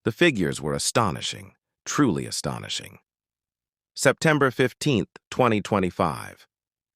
The figures were astonishing, truly astonishing. September 15, 2025.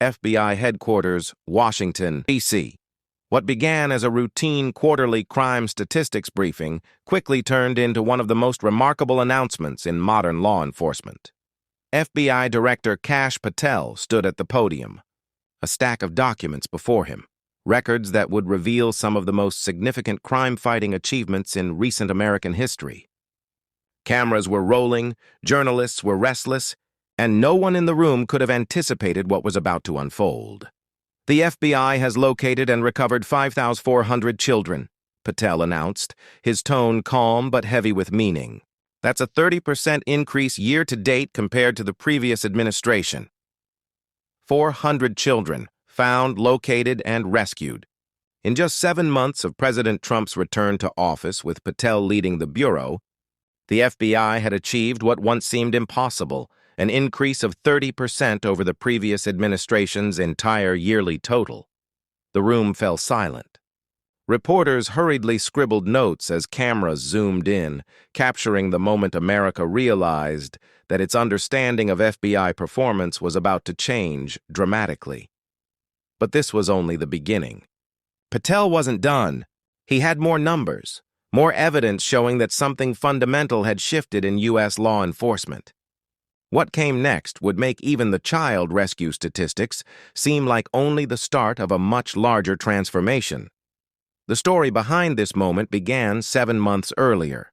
FBI Headquarters, Washington, D.C. What began as a routine quarterly crime statistics briefing quickly turned into one of the most remarkable announcements in modern law enforcement. FBI Director Patel stood at the podium, a stack of documents before him, records that would reveal some of the most significant crime-fighting achievements in recent American history. Cameras were rolling, journalists were restless, and no one in the room could have anticipated what was about to unfold. The FBI has located and recovered 5,400 children, Patel announced, his tone calm but heavy with meaning. That's a 30% increase year-to-date compared to the previous administration. 400 children found, located, and rescued. In just 7 months of President Trump's return to office with Patel leading the Bureau, the FBI had achieved what once seemed impossible, an increase of 30% over the previous administration's entire yearly total. The room fell silent. Reporters hurriedly scribbled notes as cameras zoomed in, capturing the moment America realized that its understanding of FBI performance was about to change dramatically. But this was only the beginning. Patel wasn't done. He had more numbers, more evidence showing that something fundamental had shifted in U.S. law enforcement. What came next would make even the child rescue statistics seem like only the start of a much larger transformation. The story behind this moment began 7 months earlier,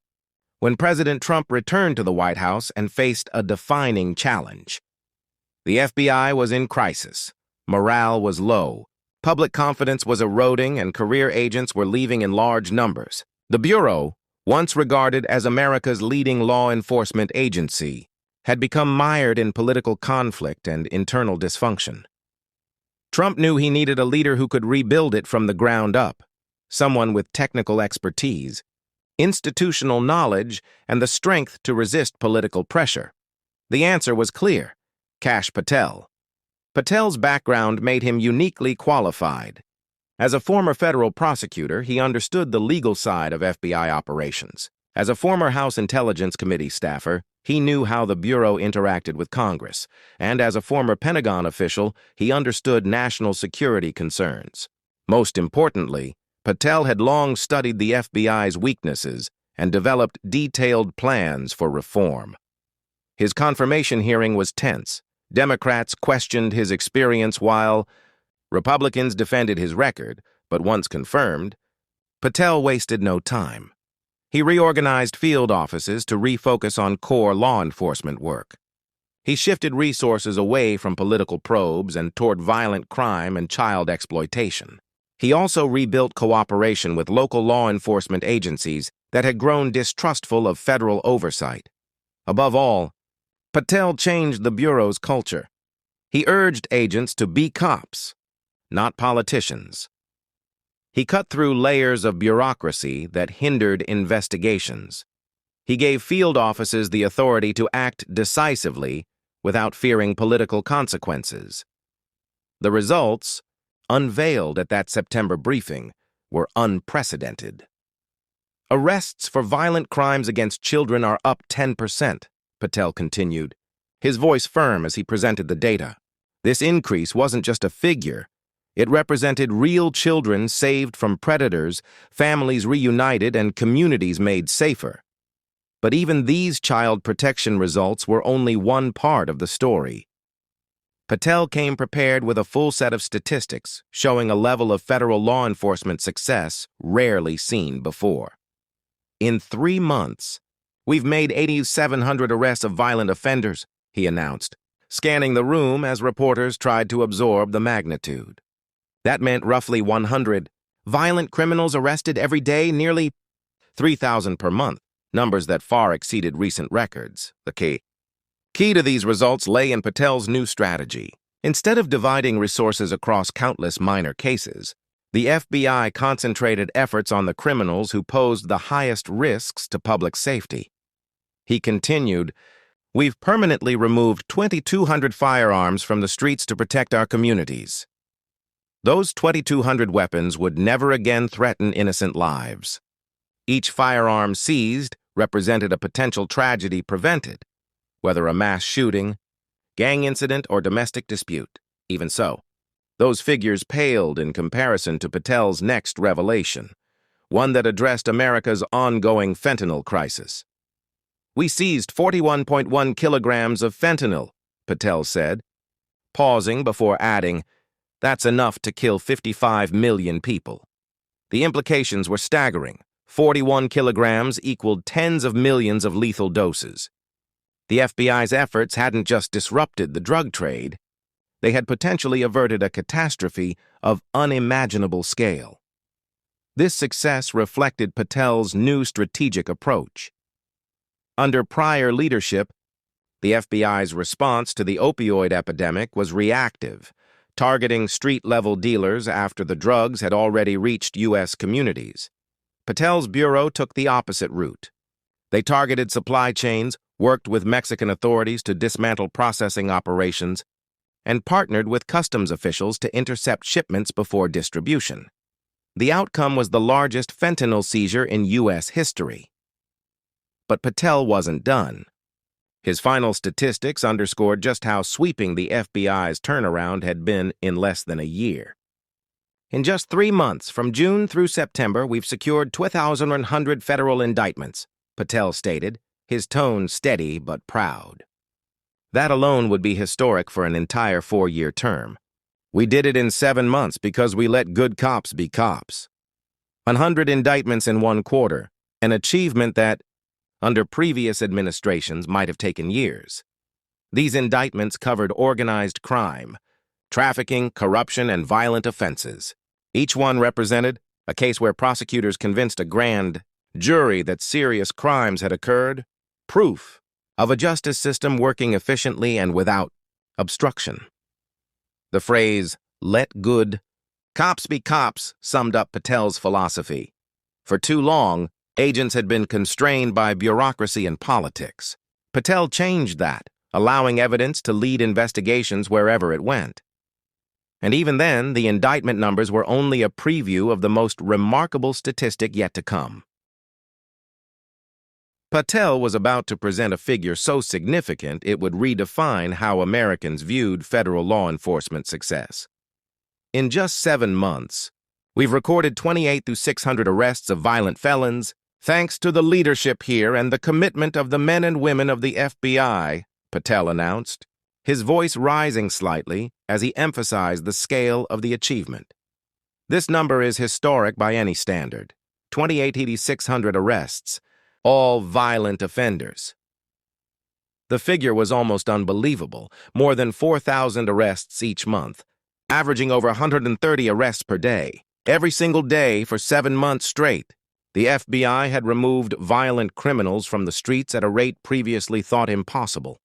when President Trump returned to the White House and faced a defining challenge. The FBI was in crisis, morale was low, public confidence was eroding, and career agents were leaving in large numbers. The Bureau, once regarded as America's leading law enforcement agency, had become mired in political conflict and internal dysfunction. Trump knew he needed a leader who could rebuild it from the ground up, someone with technical expertise, institutional knowledge, and the strength to resist political pressure. The answer was clear: Patel. Patel's background made him uniquely qualified. As a former federal prosecutor, he understood the legal side of FBI operations. As a former House Intelligence Committee staffer, he knew how the Bureau interacted with Congress, and as a former Pentagon official, he understood national security concerns. Most importantly, Patel had long studied the FBI's weaknesses and developed detailed plans for reform. His confirmation hearing was tense. Democrats questioned his experience while Republicans defended his record, but once confirmed, Patel wasted no time. He reorganized field offices to refocus on core law enforcement work. He shifted resources away from political probes and toward violent crime and child exploitation. He also rebuilt cooperation with local law enforcement agencies that had grown distrustful of federal oversight. Above all, Patel changed the Bureau's culture. He urged agents to be cops, not politicians. He cut through layers of bureaucracy that hindered investigations. He gave field offices the authority to act decisively without fearing political consequences. The results, unveiled at that September briefing, were unprecedented. Arrests for violent crimes against children are up 10%, Patel continued, his voice firm as he presented the data. This increase wasn't just a figure. It represented real children saved from predators, families reunited, and communities made safer. But even these child protection results were only one part of the story. Patel came prepared with a full set of statistics showing a level of federal law enforcement success rarely seen before. In 3 months, we've made 8,700 arrests of violent offenders, he announced, scanning the room as reporters tried to absorb the magnitude. That meant roughly 100 violent criminals arrested every day, nearly 3,000 per month, numbers that far exceeded recent records. The key to these results lay in Patel's new strategy. Instead of dividing resources across countless minor cases, the FBI concentrated efforts on the criminals who posed the highest risks to public safety. He continued, "We've permanently removed 2,200 firearms from the streets to protect our communities. Those 2,200 weapons would never again threaten innocent lives. Each firearm seized represented a potential tragedy prevented, whether a mass shooting, gang incident, or domestic dispute. Even so, those figures paled in comparison to Patel's next revelation, one that addressed America's ongoing fentanyl crisis. "We seized 41.1 kilograms of fentanyl," Patel said, pausing before adding, "That's enough to kill 55 million people." The implications were staggering. 41 kilograms equaled tens of millions of lethal doses. The FBI's efforts hadn't just disrupted the drug trade, they had potentially averted a catastrophe of unimaginable scale. This success reflected Patel's new strategic approach. Under prior leadership, the FBI's response to the opioid epidemic was reactive, targeting street-level dealers after the drugs had already reached U.S. communities. Patel's bureau took the opposite route. They targeted supply chains, worked with Mexican authorities to dismantle processing operations, and partnered with customs officials to intercept shipments before distribution. The outcome was the largest fentanyl seizure in U.S. history. But Patel wasn't done. His final statistics underscored just how sweeping the FBI's turnaround had been in less than a year. "In just 3 months, from June through September, we've secured 2,100 federal indictments," Patel stated, his tone steady but proud. That alone would be historic for an entire 4-year term. "We did it in 7 months because we let good cops be cops." 100 indictments in 1 quarter, an achievement that, under previous administrations, might have taken years. These indictments covered organized crime, trafficking, corruption, and violent offenses. Each one represented a case where prosecutors convinced a grand jury that serious crimes had occurred, proof of a justice system working efficiently and without obstruction. The phrase, "let good cops be cops," summed up Patel's philosophy. For too long, agents had been constrained by bureaucracy and politics. Patel changed that, allowing evidence to lead investigations wherever it went. And even then, the indictment numbers were only a preview of the most remarkable statistic yet to come. Patel was about to present a figure so significant it would redefine how Americans viewed federal law enforcement success. In just 7 months, we've recorded 28 through 600 arrests of violent felons, thanks to the leadership here and the commitment of the men and women of the FBI, Patel announced, his voice rising slightly as he emphasized the scale of the achievement. This number is historic by any standard. 28,600 arrests, all violent offenders. The figure was almost unbelievable, more than 4,000 arrests each month, averaging over 130 arrests per day. Every single day for 7 months straight, the FBI had removed violent criminals from the streets at a rate previously thought impossible.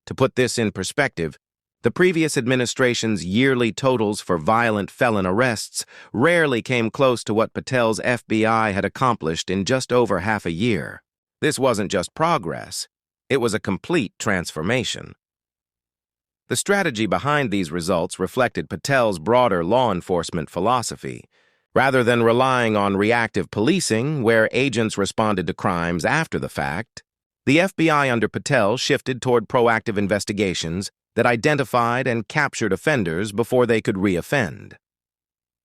To put this in perspective, the previous administration's yearly totals for violent felon arrests rarely came close to what Patel's FBI had accomplished in just over half a year. This wasn't just progress, it was a complete transformation. The strategy behind these results reflected Patel's broader law enforcement philosophy. Rather than relying on reactive policing, where agents responded to crimes after the fact, the FBI under Patel shifted toward proactive investigations that identified and captured offenders before they could re-offend.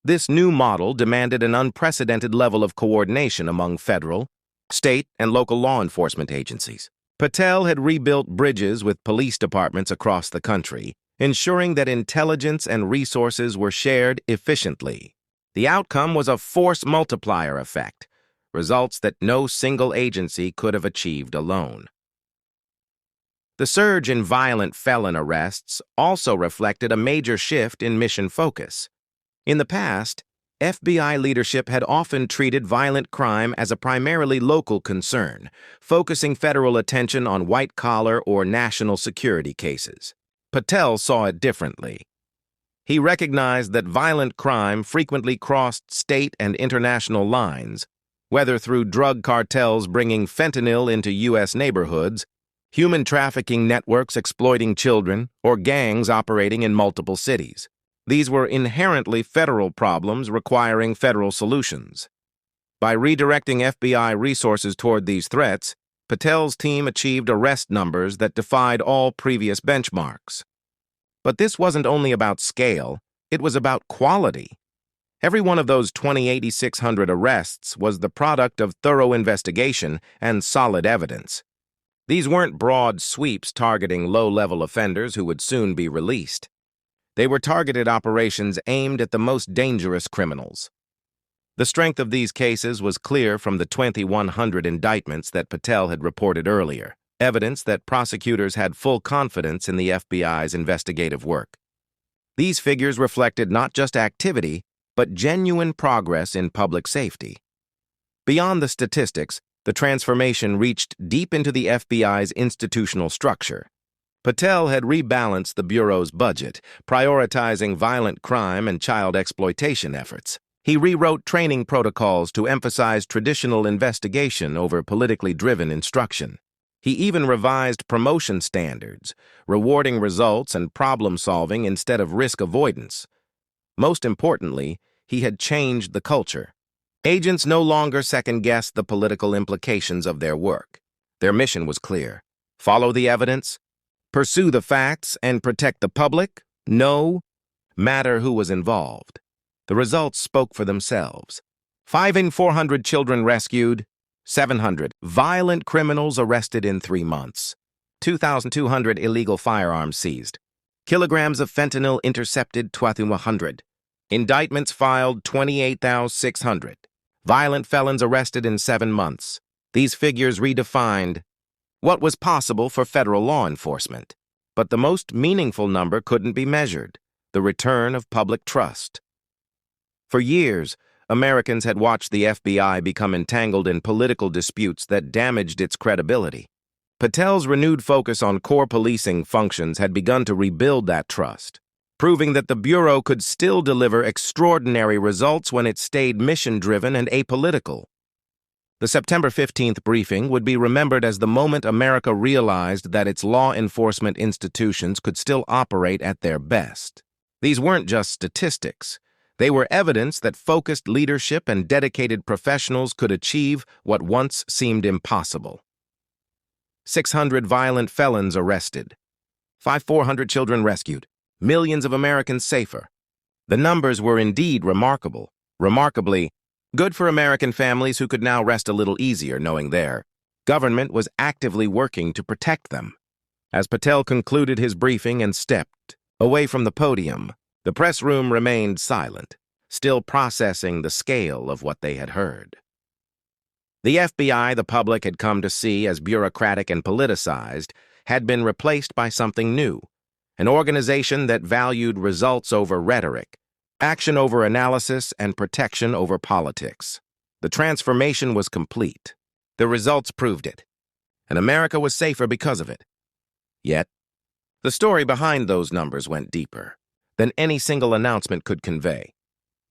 This new model demanded an unprecedented level of coordination among federal, state, and local law enforcement agencies. Patel had rebuilt bridges with police departments across the country, ensuring that intelligence and resources were shared efficiently. The outcome was a force multiplier effect, results that no single agency could have achieved alone. The surge in violent felon arrests also reflected a major shift in mission focus. In the past, FBI leadership had often treated violent crime as a primarily local concern, focusing federal attention on white-collar or national security cases. Patel saw it differently. He recognized that violent crime frequently crossed state and international lines, whether through drug cartels bringing fentanyl into U.S. neighborhoods, human trafficking networks exploiting children, or gangs operating in multiple cities. These were inherently federal problems requiring federal solutions. By redirecting FBI resources toward these threats, Patel's team achieved arrest numbers that defied all previous benchmarks. But this wasn't only about scale, it was about quality. Every one of those 8,600 arrests was the product of thorough investigation and solid evidence. These weren't broad sweeps targeting low-level offenders who would soon be released. They were targeted operations aimed at the most dangerous criminals. The strength of these cases was clear from the 2,100 indictments that Patel had reported earlier, evidence that prosecutors had full confidence in the FBI's investigative work. These figures reflected not just activity, but genuine progress in public safety. Beyond the statistics, the transformation reached deep into the FBI's institutional structure. Patel had rebalanced the Bureau's budget, prioritizing violent crime and child exploitation efforts. He rewrote training protocols to emphasize traditional investigation over politically driven instruction. He even revised promotion standards, rewarding results and problem-solving instead of risk avoidance. Most importantly, he had changed the culture. Agents no longer second-guessed the political implications of their work. Their mission was clear: follow the evidence, pursue the facts, and protect the public, no matter who was involved. The results spoke for themselves. 5 in 400 children rescued, 700 violent criminals arrested in 3 months, 2,200 illegal firearms seized, kilograms of fentanyl intercepted 2,100, indictments filed 28,600, violent felons arrested in 7 months. These figures redefined what was possible for federal law enforcement. But the most meaningful number couldn't be measured: the return of public trust. For years, Americans had watched the FBI become entangled in political disputes that damaged its credibility. Patel's renewed focus on core policing functions had begun to rebuild that trust, proving that the Bureau could still deliver extraordinary results when it stayed mission-driven and apolitical. The September 15th briefing would be remembered as the moment America realized that its law enforcement institutions could still operate at their best. These weren't just statistics. They were evidence that focused leadership and dedicated professionals could achieve what once seemed impossible. 600 violent felons arrested, 400 children rescued, millions of Americans safer. The numbers were indeed remarkable, remarkably good for American families who could now rest a little easier knowing their government was actively working to protect them. As Patel concluded his briefing and stepped away from the podium, the press room remained silent, still processing the scale of what they had heard. The FBI the public had come to see as bureaucratic and politicized had been replaced by something new, an organization that valued results over rhetoric, action over analysis, and protection over politics. The transformation was complete. The results proved it, and America was safer because of it. Yet, the story behind those numbers went deeper than any single announcement could convey.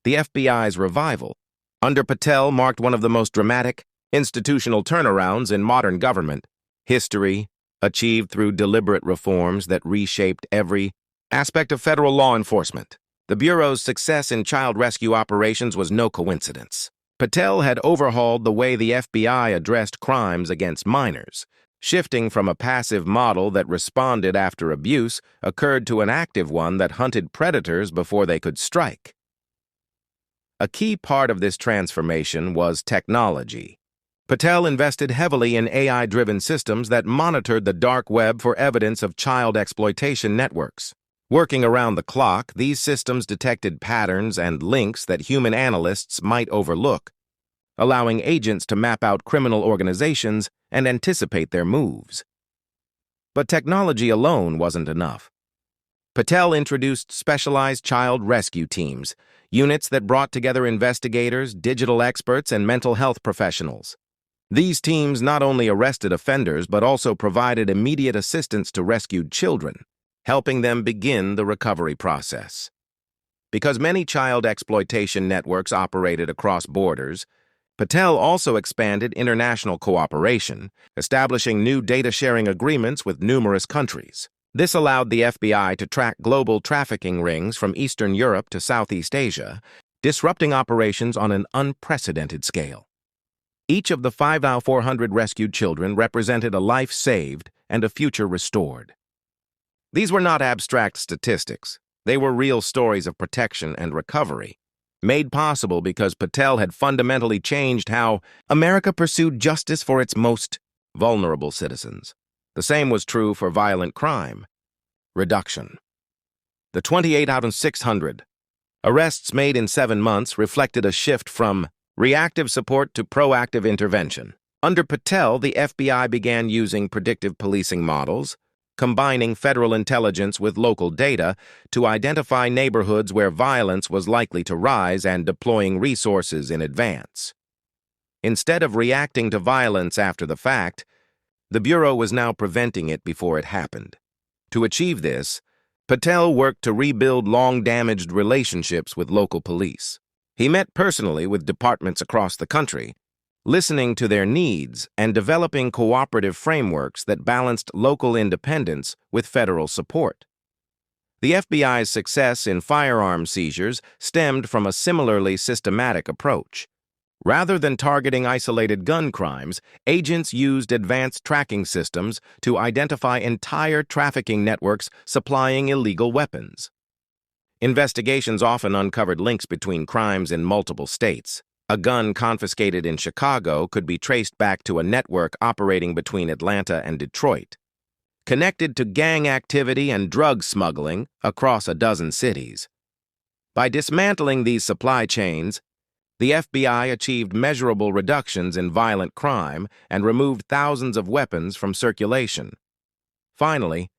The FBI's revival under Patel marked one of the most dramatic institutional turnarounds in modern government history, achieved through deliberate reforms that reshaped every aspect of federal law enforcement. The Bureau's success in child rescue operations was no coincidence. Patel had overhauled the way the FBI addressed crimes against minors, shifting from a passive model that responded after abuse occurred to an active one that hunted predators before they could strike. A key part of this transformation was technology. Patel invested heavily in AI-driven systems that monitored the dark web for evidence of child exploitation networks. Working around the clock, these systems detected patterns and links that human analysts might overlook, allowing agents to map out criminal organizations and anticipate their moves. But technology alone wasn't enough. Patel introduced specialized child rescue teams, units that brought together investigators, digital experts, and mental health professionals. These teams not only arrested offenders but also provided immediate assistance to rescued children, helping them begin the recovery process. Because many child exploitation networks operated across borders, Patel also expanded international cooperation, establishing new data-sharing agreements with numerous countries. This allowed the FBI to track global trafficking rings from Eastern Europe to Southeast Asia, disrupting operations on an unprecedented scale. Each of the 5,400 rescued children represented a life saved and a future restored. These were not abstract statistics. They were real stories of protection and recovery, made possible because Patel had fundamentally changed how America pursued justice for its most vulnerable citizens. The same was true for violent crime reduction. The 28 out of 600 arrests made in 7 months reflected a shift from reactive support to proactive intervention. Under Patel, the FBI began using predictive policing models, combining federal intelligence with local data to identify neighborhoods where violence was likely to rise and deploying resources in advance. Instead of reacting to violence after the fact, the Bureau was now preventing it before it happened. To achieve this, Patel worked to rebuild long-damaged relationships with local police. He met personally with departments across the country, listening to their needs and developing cooperative frameworks that balanced local independence with federal support. The FBI's success in firearm seizures stemmed from a similarly systematic approach. Rather than targeting isolated gun crimes, agents used advanced tracking systems to identify entire trafficking networks supplying illegal weapons. Investigations often uncovered links between crimes in multiple states. A gun confiscated in Chicago could be traced back to a network operating between Atlanta and Detroit, connected to gang activity and drug smuggling across a dozen cities. By dismantling these supply chains, the FBI achieved measurable reductions in violent crime and removed thousands of weapons from circulation. Finally,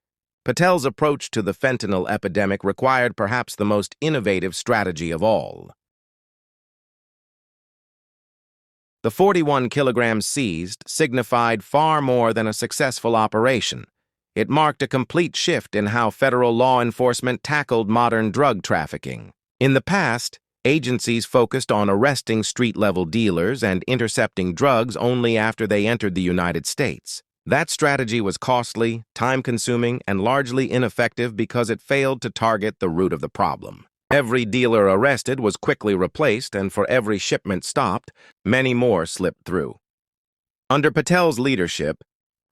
Patel's approach to the fentanyl epidemic required perhaps the most innovative strategy of all. The 41 kilograms seized signified far more than a successful operation. It marked a complete shift in how federal law enforcement tackled modern drug trafficking. In the past, agencies focused on arresting street-level dealers and intercepting drugs only after they entered the United States. That strategy was costly, time-consuming, and largely ineffective because it failed to target the root of the problem. Every dealer arrested was quickly replaced, and for every shipment stopped, many more slipped through. Under Patel's leadership,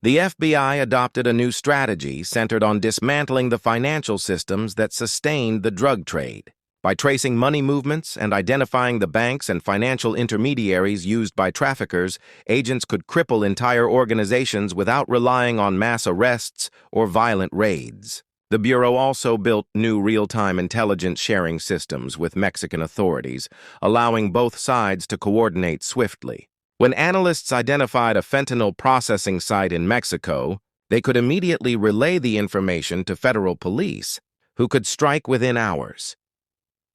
the FBI adopted a new strategy centered on dismantling the financial systems that sustained the drug trade. By tracing money movements and identifying the banks and financial intermediaries used by traffickers, agents could cripple entire organizations without relying on mass arrests or violent raids. The Bureau also built new real-time intelligence sharing systems with Mexican authorities, allowing both sides to coordinate swiftly. When analysts identified a fentanyl processing site in Mexico, they could immediately relay the information to federal police, who could strike within hours.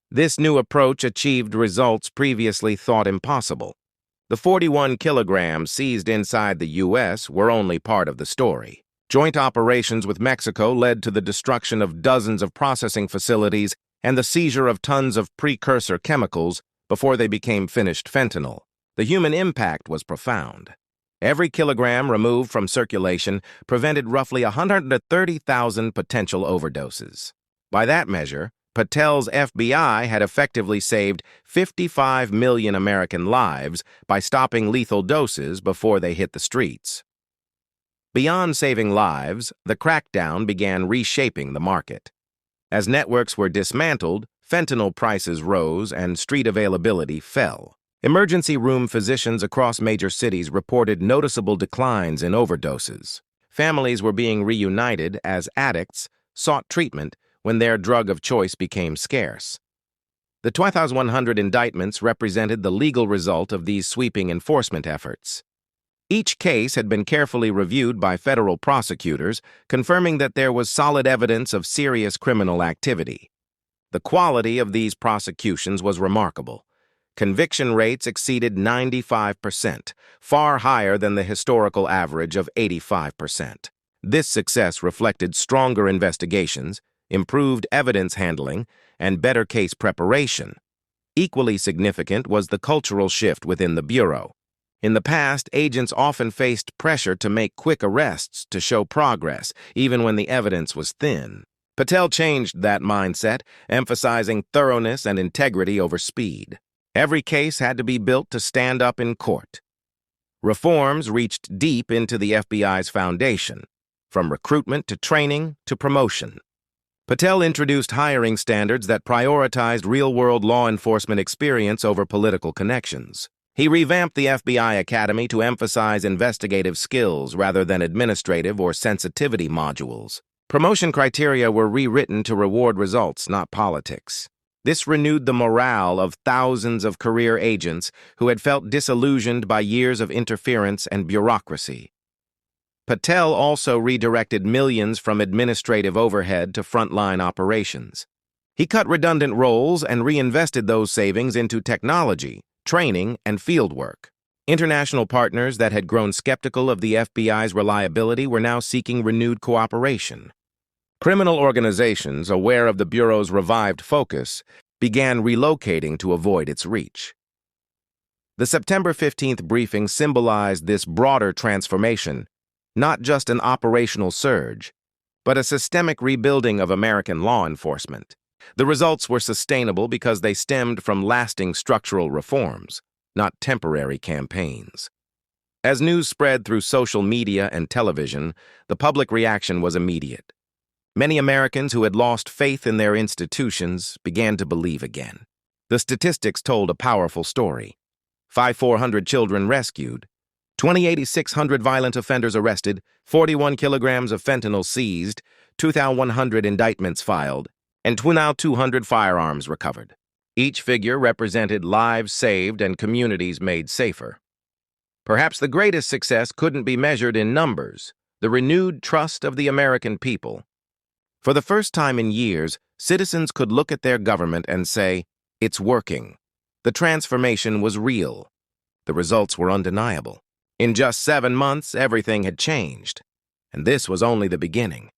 This new approach achieved results previously thought impossible. The 41 kilograms seized inside the U.S. were only part of the story. Joint operations with Mexico led to the destruction of dozens of processing facilities and the seizure of tons of precursor chemicals before they became finished fentanyl. The human impact was profound. Every kilogram removed from circulation prevented roughly 130,000 potential overdoses. By that measure, Patel's FBI had effectively saved 55 million American lives by stopping lethal doses before they hit the streets. Beyond saving lives, the crackdown began reshaping the market. As networks were dismantled, fentanyl prices rose and street availability fell. Emergency room physicians across major cities reported noticeable declines in overdoses. Families were being reunited as addicts sought treatment when their drug of choice became scarce. The 2,100 indictments represented the legal result of these sweeping enforcement efforts. Each case had been carefully reviewed by federal prosecutors, confirming that there was solid evidence of serious criminal activity. The quality of these prosecutions was remarkable. Conviction rates exceeded 95%, far higher than the historical average of 85%. This success reflected stronger investigations, improved evidence handling, and better case preparation. Equally significant was the cultural shift within the Bureau. In the past, agents often faced pressure to make quick arrests to show progress, even when the evidence was thin. Patel changed that mindset, emphasizing thoroughness and integrity over speed. Every case had to be built to stand up in court. Reforms reached deep into the FBI's foundation, from recruitment to training to promotion. Patel introduced hiring standards that prioritized real-world law enforcement experience over political connections. He revamped the FBI Academy to emphasize investigative skills rather than administrative or sensitivity modules. Promotion criteria were rewritten to reward results, not politics. This renewed the morale of thousands of career agents who had felt disillusioned by years of interference and bureaucracy. Patel also redirected millions from administrative overhead to frontline operations. He cut redundant roles and reinvested those savings into technology, training, and fieldwork. International partners that had grown skeptical of the FBI's reliability were now seeking renewed cooperation. Criminal organizations, aware of the Bureau's revived focus, began relocating to avoid its reach. The September 15th briefing symbolized this broader transformation, not just an operational surge, but a systemic rebuilding of American law enforcement. The results were sustainable because they stemmed from lasting structural reforms, not temporary campaigns. As news spread through social media and television, the public reaction was immediate. Many Americans who had lost faith in their institutions began to believe again. The statistics told a powerful story. 5,400 children rescued, 2,800 violent offenders arrested, 41 kilograms of fentanyl seized, 2,100 indictments filed, and 200 firearms recovered. Each figure represented lives saved and communities made safer. Perhaps the greatest success couldn't be measured in numbers, the renewed trust of the American people. For the first time in years, citizens could look at their government and say, "It's working." The transformation was real. The results were undeniable. In just 7 months, everything had changed. And this was only the beginning.